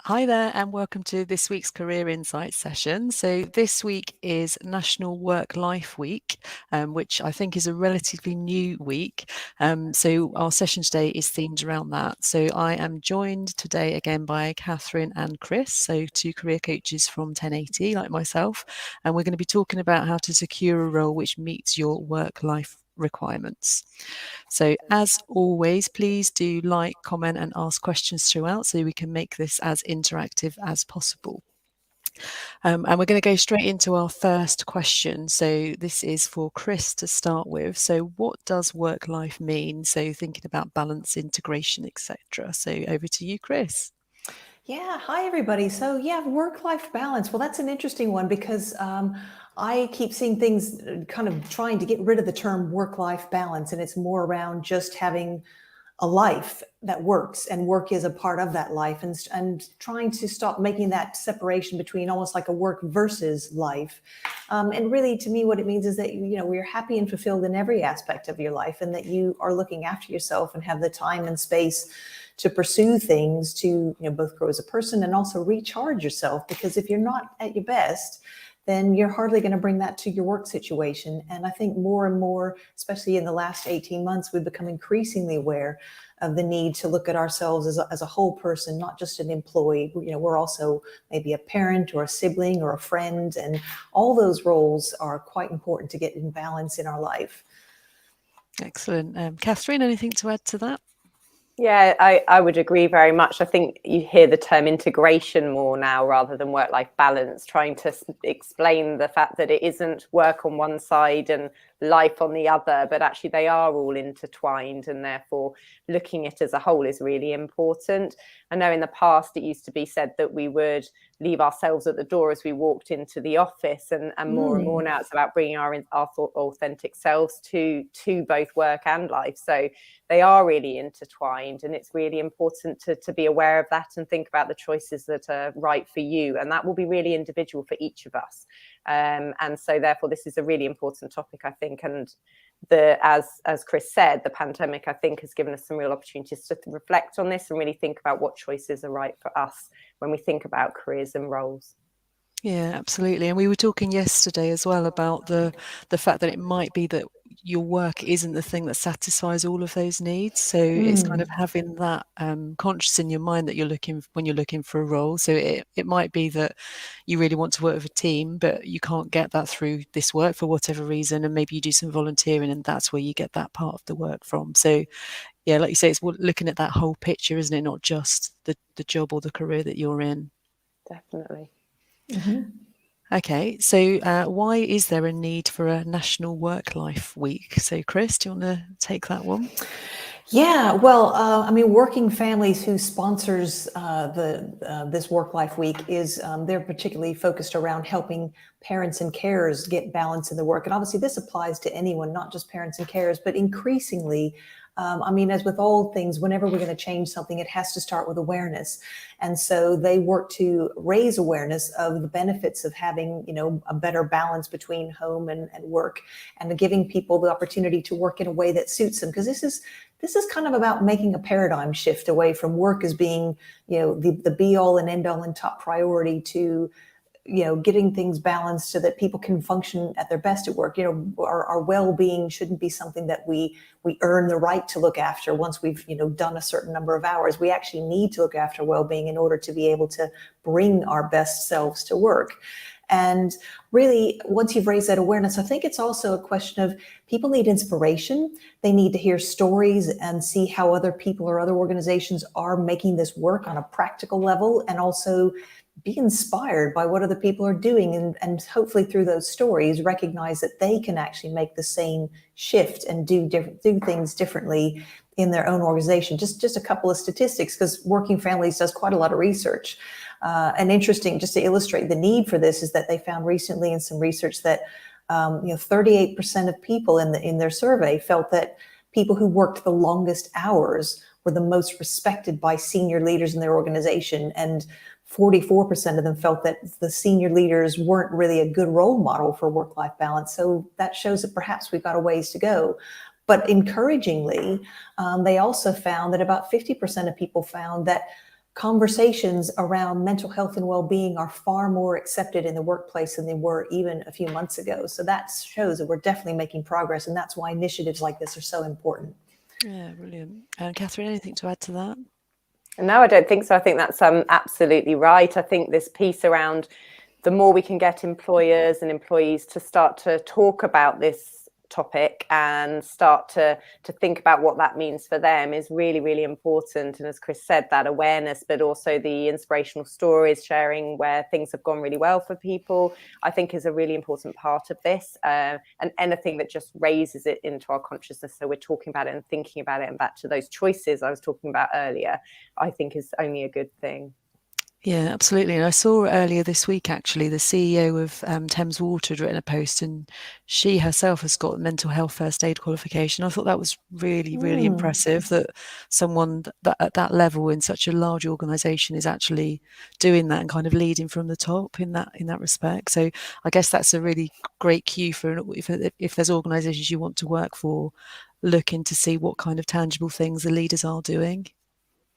Hi there, and welcome to this week's Career Insights session. So this week is National Work-Life Week, which I think is a relatively new week. So our session today is themed around that. So I am joined today again by Katherine and Kris, so two career coaches from 1080 like myself, and we're going to be talking about how to secure a role which meets your work-life requirements. So as always, please do like, comment and ask questions throughout so we can make this as interactive as possible. And we're going to go straight into our first question. So this is for Kris to start with. So what does work life mean? So thinking about balance, integration, etc. So over to you, Kris. Yeah, hi everybody. So work-life balance. Well, that's an interesting one because I keep seeing things kind of trying to get rid of the term work-life balance, and it's more around just having a life that works, and work is a part of that life, and trying to stop making that separation between almost like a work versus life. And really, to me, what it means is that we're happy and fulfilled in every aspect of your life, and that you are looking after yourself and have the time and space to pursue things to both grow as a person and also recharge yourself. Because if you're not at your best, then you're hardly going to bring that to your work situation. And I think more and more, especially in the last 18 months, we've become increasingly aware of the need to look at ourselves as a whole person, not just an employee. We're also maybe a parent or a sibling or a friend, and all those roles are quite important to get in balance in our life. Excellent. Katherine, anything to add to that? Yeah, I would agree very much. I think you hear the term integration more now rather than work-life balance, trying to explain the fact that it isn't work on one side and life on the other, but actually they are all intertwined, and therefore looking at it as a whole is really important. I know in the past it used to be said that we would leave ourselves at the door as we walked into the office, and more and more now it's about bringing our authentic selves to both work and life. So they are really intertwined, and it's really important to be aware of that and think about the choices that are right for you, and that will be really individual for each of us. And so therefore this is a really important topic, I think, and as Kris said, the pandemic, I think, has given us some real opportunities to reflect on this and really think about what choices are right for us when we think about careers and roles. Yeah, absolutely. And we were talking yesterday as well about the fact that it might be that your work isn't the thing that satisfies all of those needs. So it's kind of having that conscious in your mind that when you're looking for a role. So it might be that you really want to work with a team, but you can't get that through this work for whatever reason. And maybe you do some volunteering, and that's where you get that part of the work from. So yeah, like you say, it's looking at that whole picture, isn't it? Not just the job or the career that you're in. Definitely. Mm-hmm. Okay, so why is there a need for a National Work-Life Week? So, Kris, do you want to take that one? Yeah, well, Working Families, who sponsors this Work-Life Week, is they're particularly focused around helping parents and carers get balance in the work. And obviously this applies to anyone, not just parents and carers, but increasingly, as with all things, whenever we're going to change something, it has to start with awareness. And so they work to raise awareness of the benefits of having, a better balance between home and work, and giving people the opportunity to work in a way that suits them. Because this is kind of about making a paradigm shift away from work as being, the be all and end all and top priority to, getting things balanced so that people can function at their best at work. Our well-being shouldn't be something that we earn the right to look after once we've, done a certain number of hours. We actually need to look after well-being in order to be able to bring our best selves to work. And really, once you've raised that awareness, I think it's also a question of people need inspiration. They need to hear stories and see how other people or other organizations are making this work on a practical level, and also be inspired by what other people are doing, and hopefully through those stories recognize that they can actually make the same shift and do things differently in their own organization. Just a couple of statistics, because Working Families does quite a lot of research. And interesting, just to illustrate the need for this, is that they found recently in some research that 38% of people in their survey felt that people who worked the longest hours were the most respected by senior leaders in their organization, and 44% of them felt that the senior leaders weren't really a good role model for work-life balance. So that shows that perhaps we've got a ways to go. But encouragingly, they also found that about 50% of people found that conversations around mental health and well-being are far more accepted in the workplace than they were even a few months ago. So that shows that we're definitely making progress, and that's why initiatives like this are so important. Yeah, brilliant. And Katherine, anything to add to that? No, I don't think so. I think that's absolutely right. I think this piece around the more we can get employers and employees to start to talk about this topic and start to think about what that means for them is really, really important. And as Kris said, that awareness, but also the inspirational stories, sharing where things have gone really well for people, I think is a really important part of this. And anything that just raises it into our consciousness, so we're talking about it and thinking about it, and back to those choices I was talking about earlier, I think is only a good thing. Yeah, absolutely. And I saw earlier this week, actually, the CEO of Thames Water had written a post, and she herself has got mental health first aid qualification. I thought that was really, really impressive that someone that at that level in such a large organisation is actually doing that and kind of leading from the top in that respect. So I guess that's a really great cue for if there's organisations you want to work for, looking to see what kind of tangible things the leaders are doing.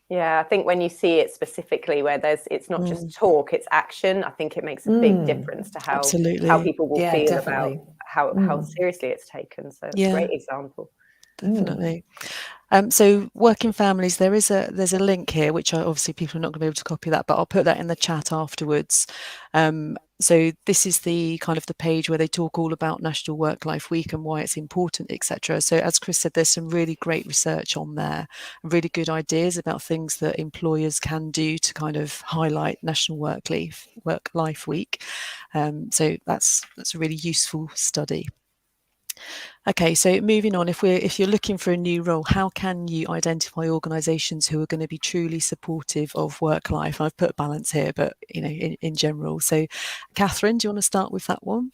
Yeah, I think when you see it specifically where it's not just talk, it's action, I think it makes a big difference to how people will feel definitely. about how seriously it's taken. So it's a great example. Definitely. So working families, there's a link here, which obviously people are not going to be able to copy that, but I'll put that in the chat afterwards. So this is the kind of the page where they talk all about National Work-Life Week and why it's important, etc. So as Kris said, there's some really great research on there, really good ideas about things that employers can do to kind of highlight National Work-Life Week. So that's a really useful study. Okay, so moving on, if you're looking for a new role, how can you identify organisations who are going to be truly supportive of work life? I've put balance here, but in general. So, Katherine, do you want to start with that one?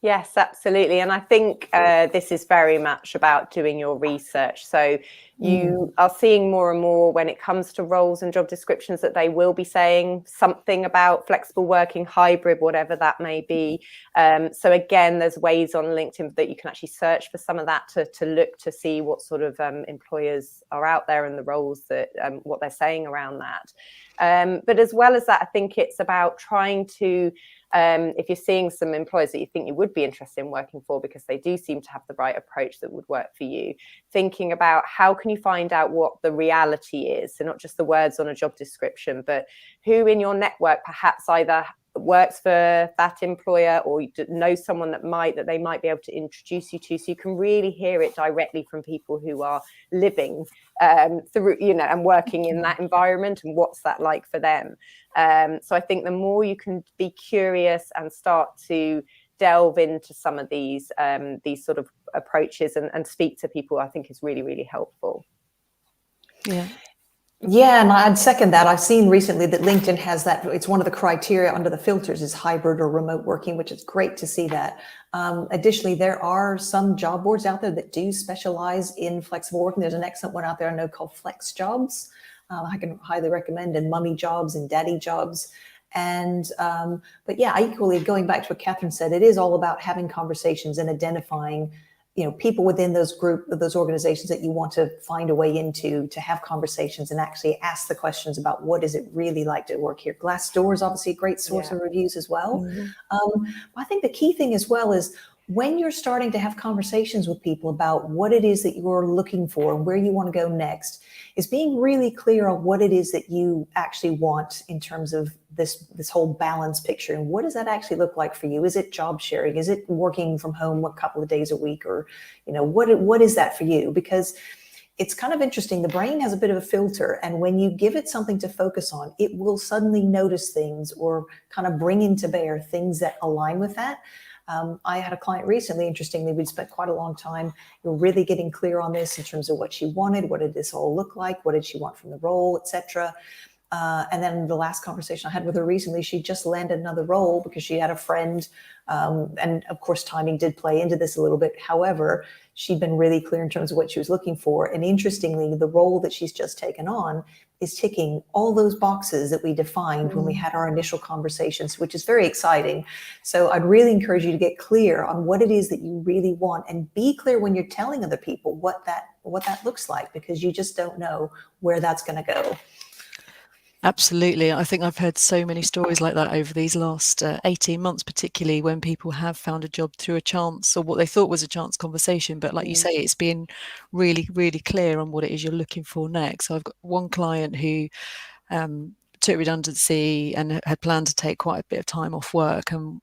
Yes, absolutely. And I think this is very much about doing your research. So you are seeing more and more when it comes to roles and job descriptions that they will be saying something about flexible working, hybrid, whatever that may be. So again, there's ways on LinkedIn that you can actually search for some of that to look to see what sort of employers are out there and the roles that what they're saying around that. But as well as that, I think it's about trying to if you're seeing some employers that you think you would be interested in working for because they do seem to have the right approach that would work for you, thinking about how can you find out what the reality is, so not just the words on a job description, but who in your network perhaps either works for that employer or you know someone that they might be able to introduce you to, so you can really hear it directly from people who are living through, and working in that environment, and what's that like for them. So I think the more you can be curious and start to delve into some of these sort of approaches and speak to people, I think is really, really helpful. Yeah, and I'd second that. I've seen recently that LinkedIn has that. It's one of the criteria under the filters is hybrid or remote working, which is great to see that. Additionally, there are some job boards out there that do specialize in flexible working. There's an excellent one out there I know called Flex Jobs. I can highly recommend, and Mummy Jobs and Daddy Jobs. And but yeah, equally going back to what Katherine said, it is all about having conversations and identifying people within those organizations that you want to find a way into, to have conversations and actually ask the questions about what is it really like to work here. Glassdoor is obviously a great source of reviews as well. I think the key thing as well is when you're starting to have conversations with people about what it is that you're looking for and where you want to go next, is being really clear on what it is that you actually want in terms of this whole balance picture. And what does that actually look like for you? Is it job sharing? Is it working from home a couple of days a week? Or, what is that for you? Because it's kind of interesting. The brain has a bit of a filter. And when you give it something to focus on, it will suddenly notice things or kind of bring into bear things that align with that. I had a client recently, interestingly, we'd spent quite a long time really getting clear on this in terms of what she wanted, what did this all look like, what did she want from the role, etc. And then the last conversation I had with her recently, she just landed another role because she had a friend. And of course, timing did play into this a little bit. However, she'd been really clear in terms of what she was looking for. And interestingly, the role that she's just taken on is ticking all those boxes that we defined when we had our initial conversations, which is very exciting. So I'd really encourage you to get clear on what it is that you really want, and be clear when you're telling other people what that looks like, because you just don't know where that's going to go. Absolutely. I think I've heard so many stories like that over these last 18 months, particularly when people have found a job through a chance or what they thought was a chance conversation. But like you say, it's been really, really clear on what it is you're looking for next. So I've got one client who took redundancy and had planned to take quite a bit of time off work, and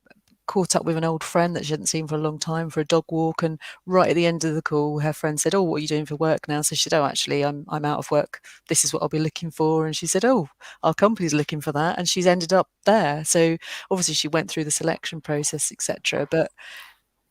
caught up with an old friend that she hadn't seen for a long time for a dog walk. And right at the end of the call, her friend said, "Oh, what are you doing for work now?" So she said, "Oh, actually, I'm out of work. This is what I'll be looking for." And she said, "Oh, our company's looking for that." And she's ended up there. So obviously she went through the selection process, etc. But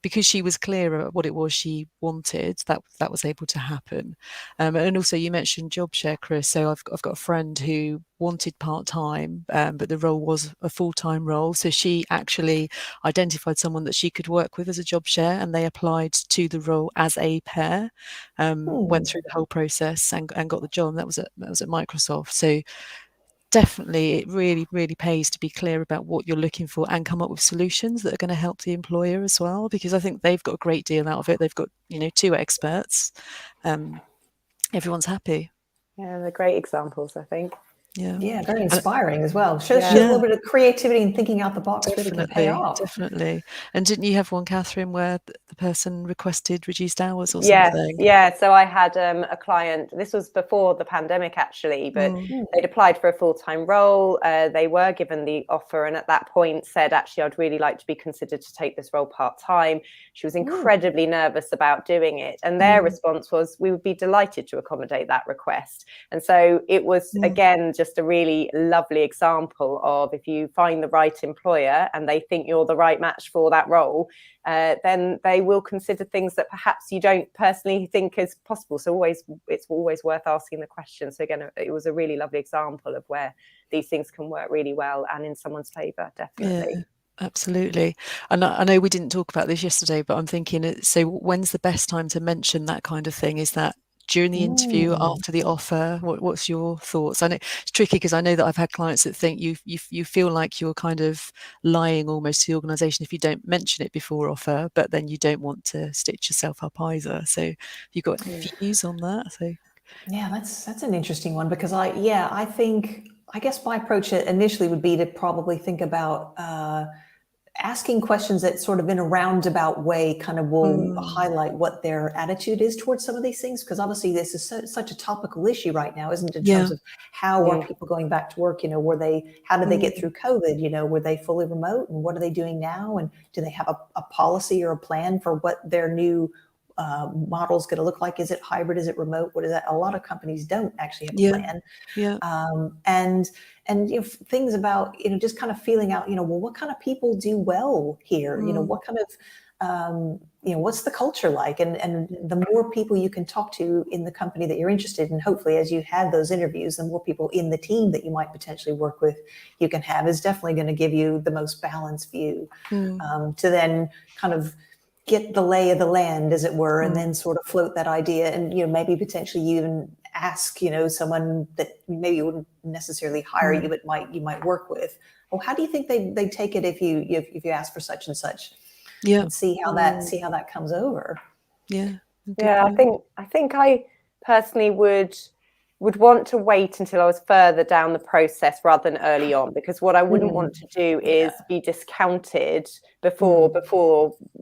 because she was clear about what it was she wanted, that was able to happen. And also, you mentioned job share, Kris. So I've got a friend who wanted part-time, but the role was a full-time role. So she actually identified someone that she could work with as a job share, and they applied to the role as a pair. Went through the whole process and got the job. That was at Microsoft. So definitely, it really, really pays to be clear about what you're looking for and come up with solutions that are going to help the employer as well, because I think they've got a great deal out of it. They've got, two experts. Everyone's happy. Yeah, they're great examples, I think. Yeah, very inspiring as well. Shows Yeah. a little bit of creativity and thinking out the box really can pay off. Definitely. And didn't you have one, Katherine, where the person requested reduced hours or something? Yeah. So I had a client, this was before the pandemic actually, but they'd applied for a full-time role. They were given the offer, and at that point said, actually, I'd really like to be considered to take this role part-time. She was incredibly nervous about doing it. And their response was, we would be delighted to accommodate that request. And so it was, again, just a really lovely example of, if you find the right employer and they think you're the right match for that role, then they will consider things that perhaps you don't personally think is possible. So it's always worth asking the question. So again, it was a really lovely example of where these things can work really well and in someone's favour, definitely. Yeah, absolutely. And I know we didn't talk about this yesterday, but I'm thinking, so when's the best time to mention that kind of thing? Is that during the interview, after the offer? What's your thoughts? I know it's tricky because I know that I've had clients that think you feel like you're kind of lying almost to the organisation if you don't mention it before offer, but then you don't want to stitch yourself up either. So you've got views on that? So yeah, that's an interesting one, because I guess my approach initially would be to probably think about asking questions that sort of in a roundabout way kind of will highlight what their attitude is towards some of these things, because obviously this is such a topical issue right now, isn't it, in terms of how are people going back to work? How did they get through COVID? Were they fully remote, and what are they doing now? And do they have a policy or a plan for what their new model is going to look like? Is it hybrid? Is it remote? What is that? A lot of companies don't actually have a plan. And things about just kind of feeling out well, what kind of people do well here? What kind of what's the culture like? And the more people you can talk to in the company that you're interested in, hopefully as you have those interviews, the more people in the team that you might potentially work with you can have, is definitely going to give you the most balanced view to then kind of get the lay of the land, as it were, and then sort of float that idea, and maybe potentially even ask someone that maybe wouldn't necessarily hire you, but you might work with. Well, how do you think they take it if you ask for such and such? And see how that comes over. I think I personally would want to wait until I was further down the process rather than early on, because what I wouldn't want to do is be discounted before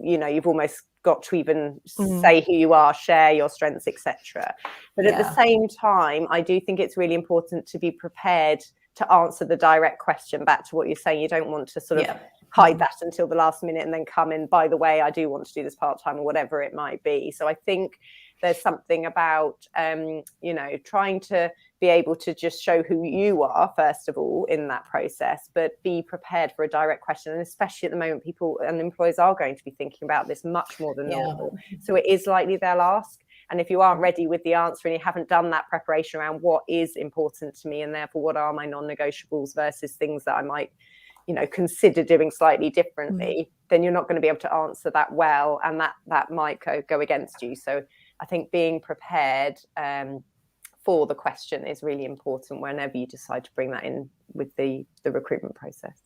you've almost got to even say who you are, share your strengths, etc. But at the same time, I do think it's really important to be prepared to answer the direct question back to what you're saying. You don't want to sort of hide that until the last minute and then come in, by the way, I do want to do this part-time, or whatever it might be. So I think there's something about, trying to be able to just show who you are, first of all, in that process, but be prepared for a direct question. And especially at the moment, people and employers are going to be thinking about this much more than normal. So it is likely they'll ask. And if you aren't ready with the answer and you haven't done that preparation around what is important to me, and therefore what are my non-negotiables versus things that I might consider doing slightly differently, then you're not going to be able to answer that well, and that might go against you. So I think being prepared for the question is really important whenever you decide to bring that in with the recruitment process.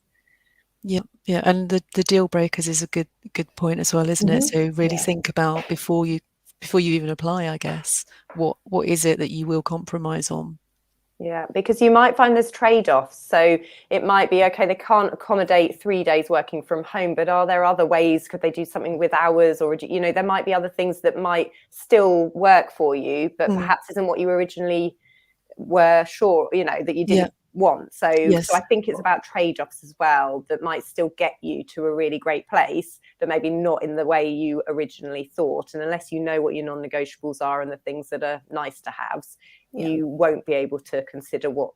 Yeah, and the deal breakers is a good point as well, isn't it? So really think about before you even apply, I guess, what is it that you will compromise on? Yeah, because you might find there's trade-offs. So it might be, okay, they can't accommodate 3 days working from home, but are there other ways? Could they do something with hours? Or, you know, there might be other things that might still work for you, but perhaps isn't what you originally were sure, you know, that you didn't want. So I think it's about trade-offs as well that might still get you to a really great place, but maybe not in the way you originally thought. And unless you know what your non-negotiables are and the things that are nice to haves, you won't be able to consider what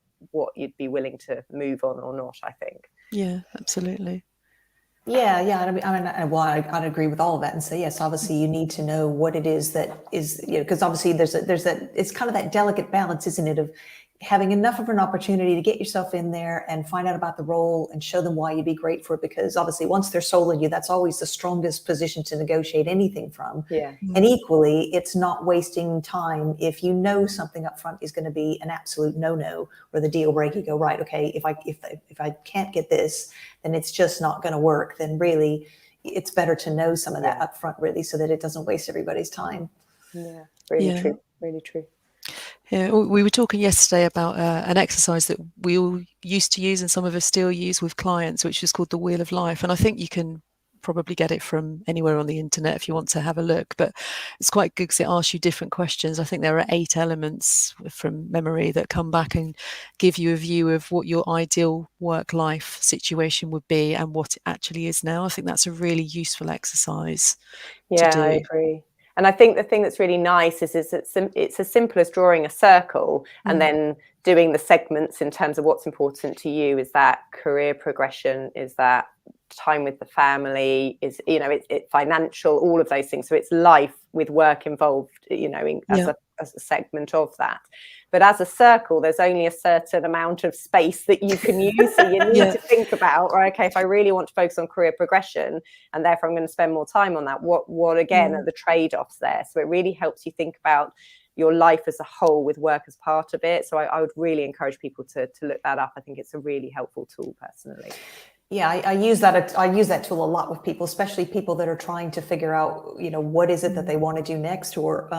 you'd be willing to move on or not, I think. Yeah, absolutely. Yeah. Well, I'd agree with all of that and say, yes, obviously you need to know what it is that is, you know, because obviously there's that, it's kind of that delicate balance, isn't it, of having enough of an opportunity to get yourself in there and find out about the role and show them why you'd be great for it. Because obviously once they're sold on you, that's always the strongest position to negotiate anything from. Yeah. And equally, it's not wasting time if you know something up front is going to be an absolute no-no or the deal breaker. You go, right, okay, if I can't get this, then it's just not going to work. Then really, it's better to know some of that up front, really, so that it doesn't waste everybody's time. Yeah, really true, really true. Yeah, we were talking yesterday about an exercise that we all used to use and some of us still use with clients, which is called the Wheel of Life. And I think you can probably get it from anywhere on the internet if you want to have a look, but it's quite good because it asks you different questions. I think there are 8 elements from memory that come back and give you a view of what your ideal work-life situation would be and what it actually is now. I think that's a really useful exercise to do. I agree. And I think the thing that's really nice is it's as simple as drawing a circle and then doing the segments in terms of what's important to you. Is that career progression? Is that time with the family? Is, you know, it's financial, all of those things. So it's life with work involved, you know, as a segment of that. But as a circle, there's only a certain amount of space that you can use. So you need to think about, right, okay, if I really want to focus on career progression and therefore I'm going to spend more time on that, what again are the trade-offs there? So it really helps you think about your life as a whole with work as part of it. So I would really encourage people to look that up. I think it's a really helpful tool personally. Yeah, I use that tool a lot with people, especially people that are trying to figure out, you know, what is it that they want to do next, or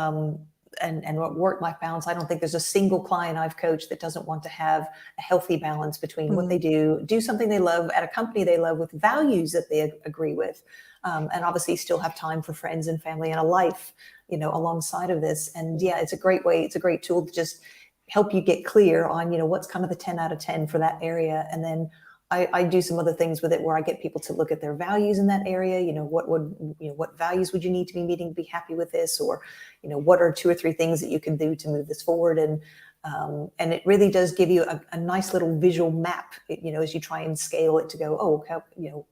and what work-life balance. I don't think there's a single client I've coached that doesn't want to have a healthy balance between what they do something they love at a company they love with values that they agree with, and obviously still have time for friends and family and a life, you know, alongside of this. And yeah, it's a great way. It's a great tool to just help you get clear on, you know, what's kind of the 10 out of 10 for that area. And then I do some other things with it where I get people to look at their values in that area. You know, what values would you need to be meeting to be happy with this? Or, you know, what are 2 or 3 things that you can do to move this forward? And it really does give you a nice little visual map, you know, as you try and scale it to go, oh, how, you know,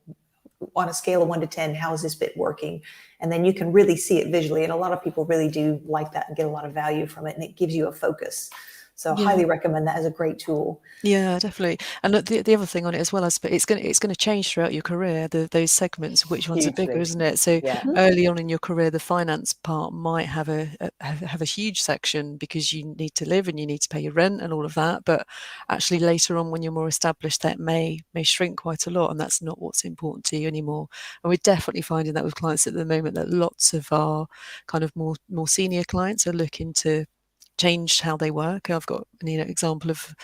on a scale of 1 to 10, how is this bit working? And then you can really see it visually. And a lot of people really do like that and get a lot of value from it. And it gives you a focus. So highly recommend that as a great tool. Yeah, definitely. And the other thing on it as well is, but it's going to change throughout your career. Those segments, which ones are bigger, isn't it? So early on in your career, the finance part might have a huge section because you need to live and you need to pay your rent and all of that. But actually, later on, when you're more established, that may shrink quite a lot, and that's not what's important to you anymore. And we're definitely finding that with clients at the moment, that lots of our kind of more senior clients are looking to change how they work. I've got an example of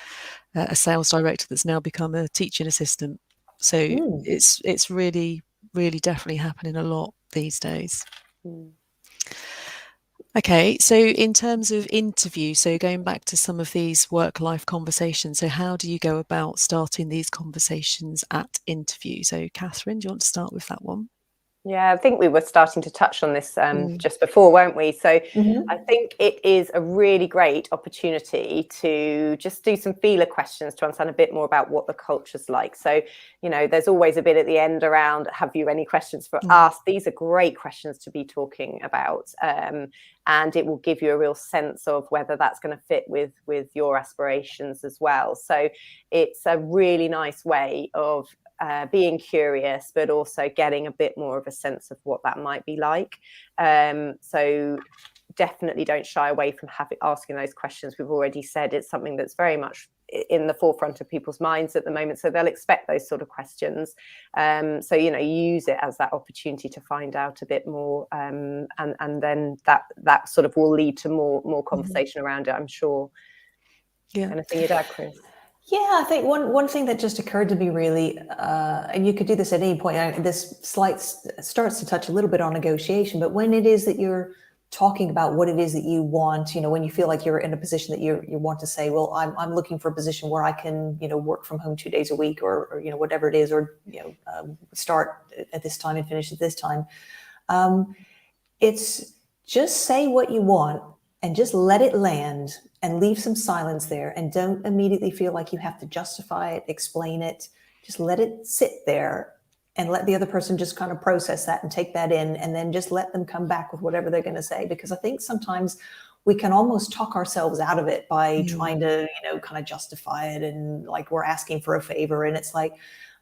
a sales director that's now become a teaching assistant. So it's really, really definitely happening a lot these days. Okay, so in terms of interview, so going back to some of these work-life conversations, so how do you go about starting these conversations at interview? So Katherine, do you want to start with that one? Yeah, I think we were starting to touch on this just before, weren't we? So I think it is a really great opportunity to just do some feeler questions to understand a bit more about what the culture's like. So, you know, there's always a bit at the end around, have you any questions for us? These are great questions to be talking about. And it will give you a real sense of whether that's going to fit with your aspirations as well. So it's a really nice way of being curious, but also getting a bit more of a sense of what that might be like. So definitely don't shy away from asking those questions. We've already said it's something that's very much in the forefront of people's minds at the moment. So they'll expect those sort of questions. So, you know, use it as that opportunity to find out a bit more. And then that sort of will lead to more conversation around it, I'm sure. Yeah. Anything you'd add, Kris? Yeah, I think one thing that just occurred to me really, and you could do this at any point. This starts to touch a little bit on negotiation, but when it is that you're talking about what it is that you want, when you feel like you're in a position that you want to say, well, I'm looking for a position where I can, work from home 2 days a week, or whatever it is, or start at this time and finish at this time. It's just say what you want and just let it land and leave some silence there, and don't immediately feel like you have to justify it, explain it. Just let it sit there and let the other person just kind of process that and take that in, and then just let them come back with whatever they're going to say. Because I think sometimes we can almost talk ourselves out of it by trying to, kind of justify it, and like we're asking for a favor. And it's like,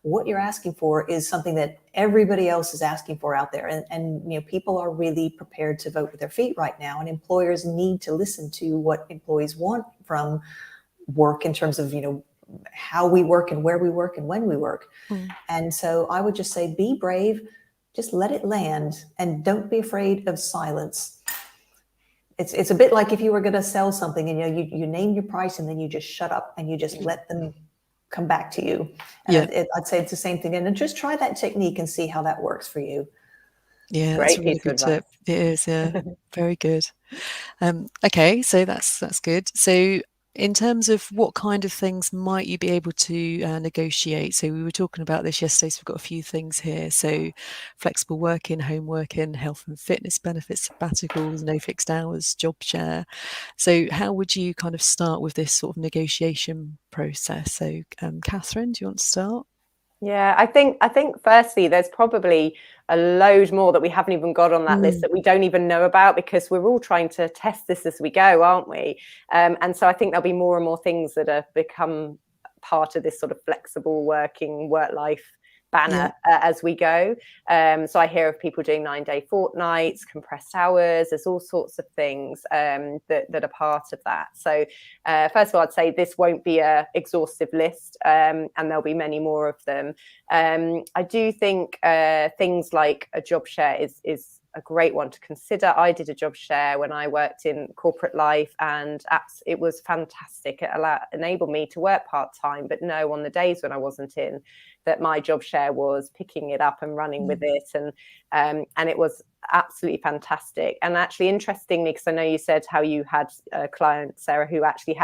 what you're asking for is something that everybody else is asking for out there. And people are really prepared to vote with their feet right now. And employers need to listen to what employees want from work in terms of, how we work and where we work and when we work. And so I would just say, be brave, just let it land, and don't be afraid of silence. It's a bit like if you were going to sell something and you name your price and then you just shut up and you just let them come back to you. And I'd say it's the same thing. And just try that technique and see how that works for you. Yeah, that's a really good tip. It is, yeah. Very good. Okay, so that's good. So in terms of what kind of things might you be able to negotiate? So we were talking about this yesterday, so we've got a few things here. So flexible working, home working, health and fitness benefits, sabbaticals, no fixed hours, job share. So how would you kind of start with this sort of negotiation process? So Katherine, do you want to start? Yeah, I think firstly, there's probably a load more that we haven't even got on that list that we don't even know about, because we're all trying to test this as we go, aren't we? And so I think there'll be more and more things that have become part of this sort of flexible working work-life banner as we go. So I hear of people doing 9-day fortnights, compressed hours. There's all sorts of things that are part of that. So first of all, I'd say this won't be an exhaustive list, and there'll be many more of them. I do think things like a job share is a great one to consider. I did a job share when I worked in corporate life, and it was fantastic. It enabled me to work part-time, but know on the days when I wasn't in, that my job share was picking it up and running with it. And it was absolutely fantastic. And actually, interestingly, because I know you said how you had a client, Sarah, who actually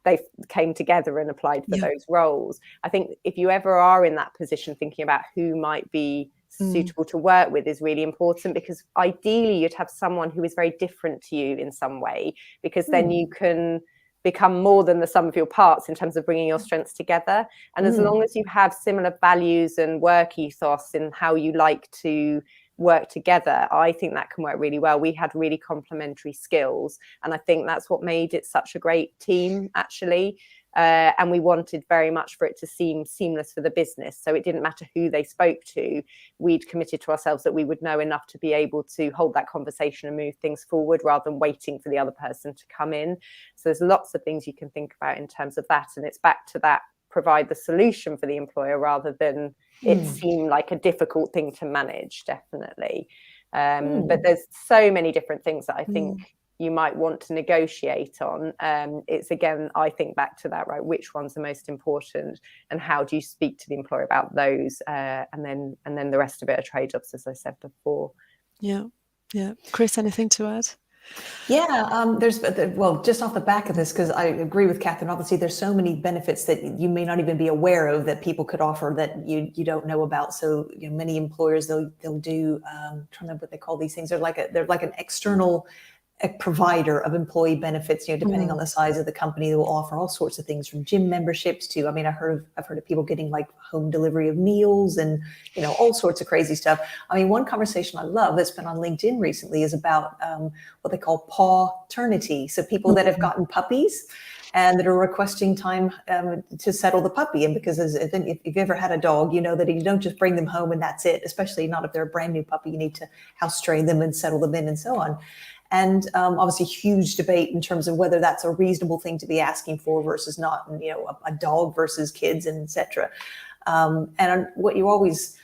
they came together and applied for those roles. I think if you ever are in that position, thinking about who might be suitable to work with is really important, because ideally you'd have someone who is very different to you in some way, because then you can become more than the sum of your parts in terms of bringing your strengths together. And as long as you have similar values and work ethos in how you like to work together, I think that can work really well. We had really complementary skills, and I think that's what made it such a great team, actually. And we wanted very much for it to seem seamless for the business. So it didn't matter who they spoke to. We'd committed to ourselves that we would know enough to be able to hold that conversation and move things forward, rather than waiting for the other person to come in. So there's lots of things you can think about in terms of that. And it's back to that, provide the solution for the employer rather than it seem like a difficult thing to manage, definitely. But there's so many different things that I think you might want to negotiate on. It's again, I think back to that, right? Which one's the most important, and how do you speak to the employer about those? And then the rest of it are trade-offs, as I said before. Yeah. Kris, anything to add? Yeah, just off the back of this, because I agree with Katherine, obviously there's so many benefits that you may not even be aware of that people could offer that you don't know about. So many employers, they'll do, I'm trying to remember what they call these things. They're like an external provider of employee benefits, depending on the size of the company. They will offer all sorts of things, from gym memberships to, I've heard of people getting like home delivery of meals and, all sorts of crazy stuff. One conversation I love that's been on LinkedIn recently is about what they call paw-ternity. So people that have gotten puppies and that are requesting time to settle the puppy. And because if you've ever had a dog, you know that you don't just bring them home and that's it, especially not if they're a brand new puppy. You need to house train them and settle them in and so on. And obviously huge debate in terms of whether that's a reasonable thing to be asking for versus not, and, a dog versus kids, and et cetera. And what you always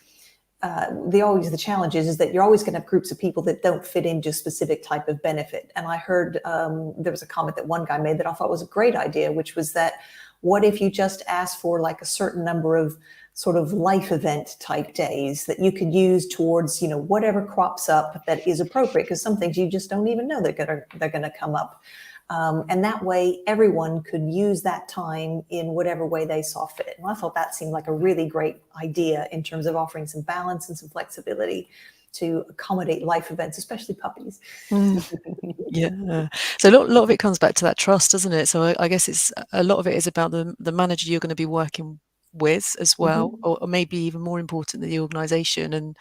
the challenge is that you're always going to have groups of people that don't fit into a specific type of benefit. And I heard there was a comment that one guy made that I thought was a great idea, which was that what if you just asked for like a certain number of sort of life event type days that you could use towards, whatever crops up that is appropriate, because some things you just don't even know they're gonna come up. And that way everyone could use that time in whatever way they saw fit. And I thought that seemed like a really great idea in terms of offering some balance and some flexibility to accommodate life events, especially puppies. Yeah. So a lot of it comes back to that trust, doesn't it? So I guess it's a lot of it is about the manager you're going to be working with as well, or maybe even more important than the organisation and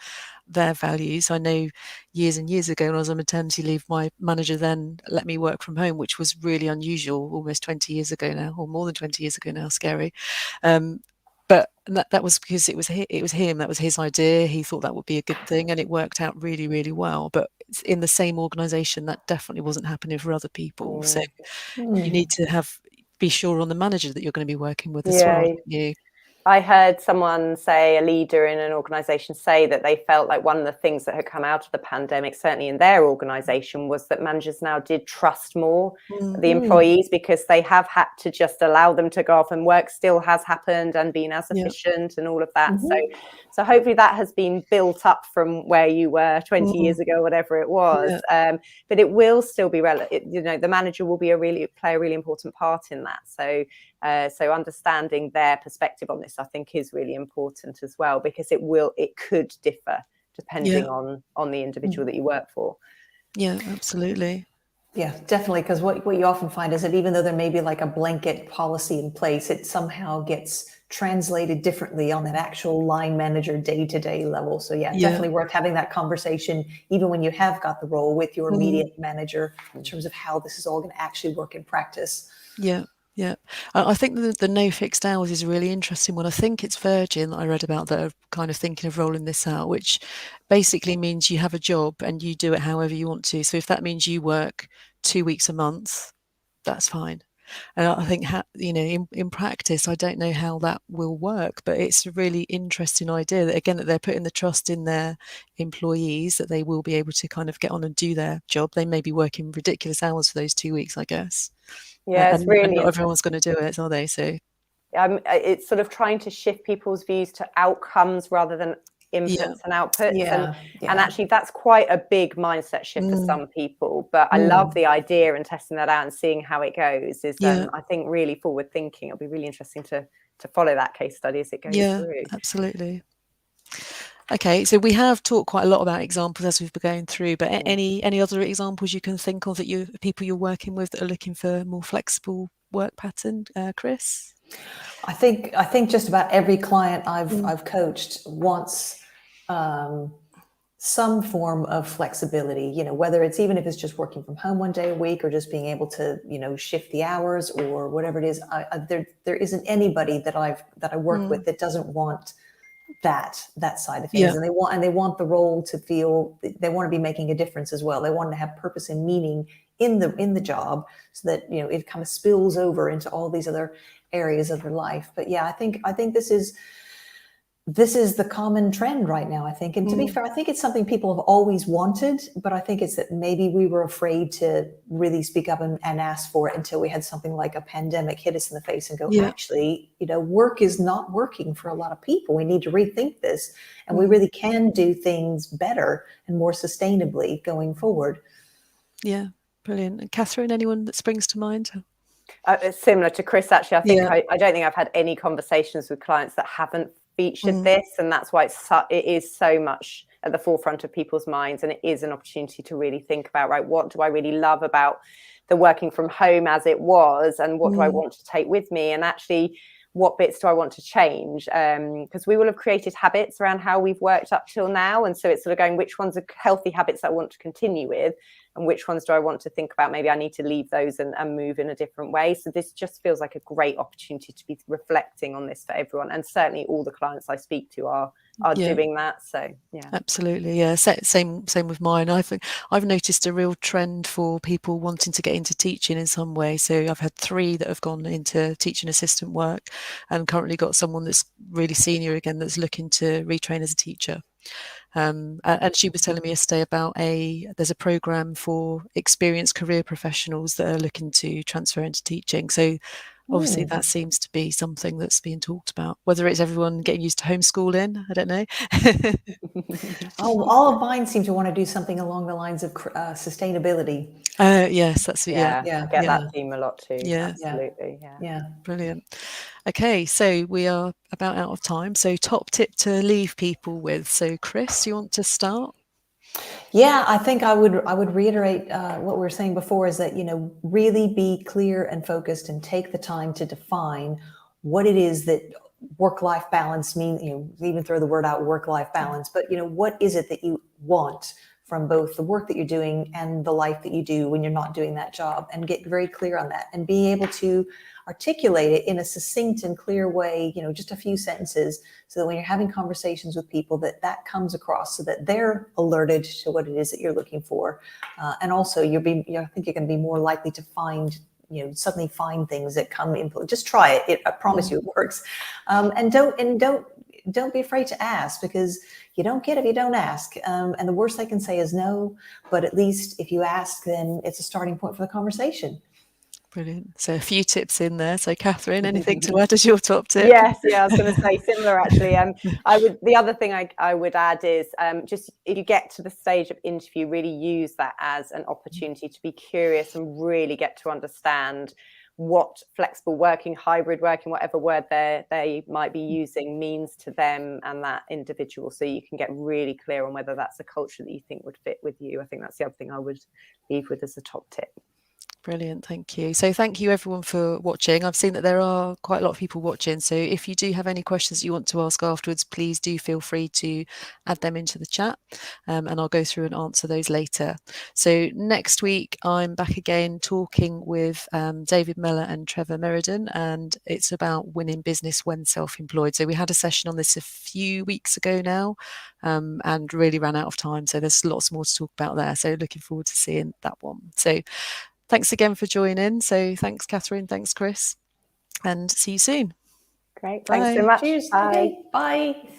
their values. I know years and years ago when I was on maternity leave, my manager then let me work from home, which was really unusual, almost 20 years ago now, or more than 20 years ago now, scary. But that was because it was him, that was his idea. He thought that would be a good thing, and it worked out really, really well. But in the same organisation, that definitely wasn't happening for other people. So you need to be sure on the manager that you're going to be working with as well. I heard someone say, a leader in an organisation say that they felt like one of the things that had come out of the pandemic, certainly in their organisation, was that managers now did trust more the employees, because they have had to just allow them to go off, and work still has happened and been as efficient and all of that. So hopefully that has been built up from where you were 20 years ago, whatever it was. But it will still be relevant. The manager will play a really important part in that. So understanding their perspective on this, I think, is really important as well, because it could differ depending on the individual that you work for. Yeah, absolutely. Yeah, definitely. Because what you often find is that even though there may be like a blanket policy in place, it somehow gets translated differently on that actual line manager day-to-day level. So definitely worth having that conversation, even when you have got the role, with your immediate manager, in terms of how this is all going to actually work in practice. Yeah. I think the no fixed hours is a really interesting one. I think it's Virgin that I read about that are kind of thinking of rolling this out, which basically means you have a job and you do it however you want to. So if that means you work 2 weeks a month, that's fine. And I think, in practice, I don't know how that will work, but it's a really interesting idea that, again, that they're putting the trust in their employees that they will be able to kind of get on and do their job. They may be working ridiculous hours for those 2 weeks, I guess. Yeah, it's really, and not everyone's going to do it, are they? So it's sort of trying to shift people's views to outcomes rather than inputs and outputs. And actually that's quite a big mindset shift for some people, but I love the idea, and testing that out and seeing how it goes is I think really forward thinking. It'll be really interesting to follow that case study as it goes through. Absolutely. Okay, so we have talked quite a lot about examples as we've been going through, but any other examples you can think of that people you're working with that are looking for a more flexible work pattern, Kris? I think just about every client I've coached wants some form of flexibility, whether it's, even if it's just working from home one day a week, or just being able to, shift the hours or whatever it is. There isn't anybody that I work with that doesn't want that side of things. And they want the role to feel, they want to be making a difference as well. They want to have purpose and meaning in the job, so that it kind of spills over into all these other areas of their life. But I think this is the common trend right now, I think. And to be fair, I think it's something people have always wanted, but I think it's that maybe we were afraid to really speak up and ask for it until we had something like a pandemic hit us in the face and go, actually, work is not working for a lot of people. We need to rethink this, and we really can do things better and more sustainably going forward. Yeah, brilliant. And Katherine, anyone that springs to mind? Similar to Kris, actually. I think I don't think I've had any conversations with clients that haven't featured this, and that's why it is so much at the forefront of people's minds, and it is an opportunity to really think about, right, what do I really love about the working from home as it was, and what do I want to take with me, and actually what bits do I want to change, because we will have created habits around how we've worked up till now, and so it's sort of going, which ones are healthy habits that I want to continue with, and which ones do I want to think about, maybe I need to leave those and move in a different way. So this just feels like a great opportunity to be reflecting on this for everyone, and certainly all the clients I speak to are doing that. So absolutely. Same with mine. I think I've noticed a real trend for people wanting to get into teaching in some way. So I've had 3 that have gone into teaching assistant work, and currently got someone that's really senior again that's looking to retrain as a teacher. And she was telling me yesterday about there's a program for experienced career professionals that are looking to transfer into teaching. So obviously that seems to be something that's being talked about. Whether it's everyone getting used to homeschooling, I don't know. All of mine seem to want to do something along the lines of sustainability. Yes, that's I get that theme a lot too. Yeah. Absolutely. Yeah. Brilliant. Okay, so we are about out of time. So top tip to leave people with. So Kris, you want to start? Yeah, I think I would reiterate what we were saying before, is that, really be clear and focused and take the time to define what it is that work-life balance means. Even throw the word out, work-life balance, but what is it that you want from both the work that you're doing and the life that you do when you're not doing that job, and get very clear on that and be able to articulate it in a succinct and clear way, just a few sentences, so that when you're having conversations with people, that comes across, so that they're alerted to what it is that you're looking for. And also I think you're going to be more likely to suddenly find things that come in. Just try it. I promise you it works. And don't be afraid to ask, because you don't get if you don't ask. And the worst they can say is no, but at least if you ask, then it's a starting point for the conversation. Brilliant. So a few tips in there. So Katherine, anything to add as your top tip? Yes, I was going to say similar actually. The other thing I would add is just if you get to the stage of interview, really use that as an opportunity to be curious and really get to understand what flexible working, hybrid working, whatever word they might be using, means to them and that individual, so you can get really clear on whether that's a culture that you think would fit with you. I think that's the other thing I would leave with as a top tip. Brilliant, thank you. So thank you everyone for watching. I've seen that there are quite a lot of people watching, so if you do have any questions that you want to ask afterwards, please do feel free to add them into the chat, and I'll go through and answer those later. So next week I'm back again talking with David Meller and Trevor Meriden, and it's about winning business when self-employed. So we had a session on this a few weeks ago now, and really ran out of time, so there's lots more to talk about there, so looking forward to seeing that one. So thanks again for joining. So thanks, Katherine. Thanks, Kris. And see you soon. Great. Bye. Thanks so much. Cheers. Bye. Okay. Bye.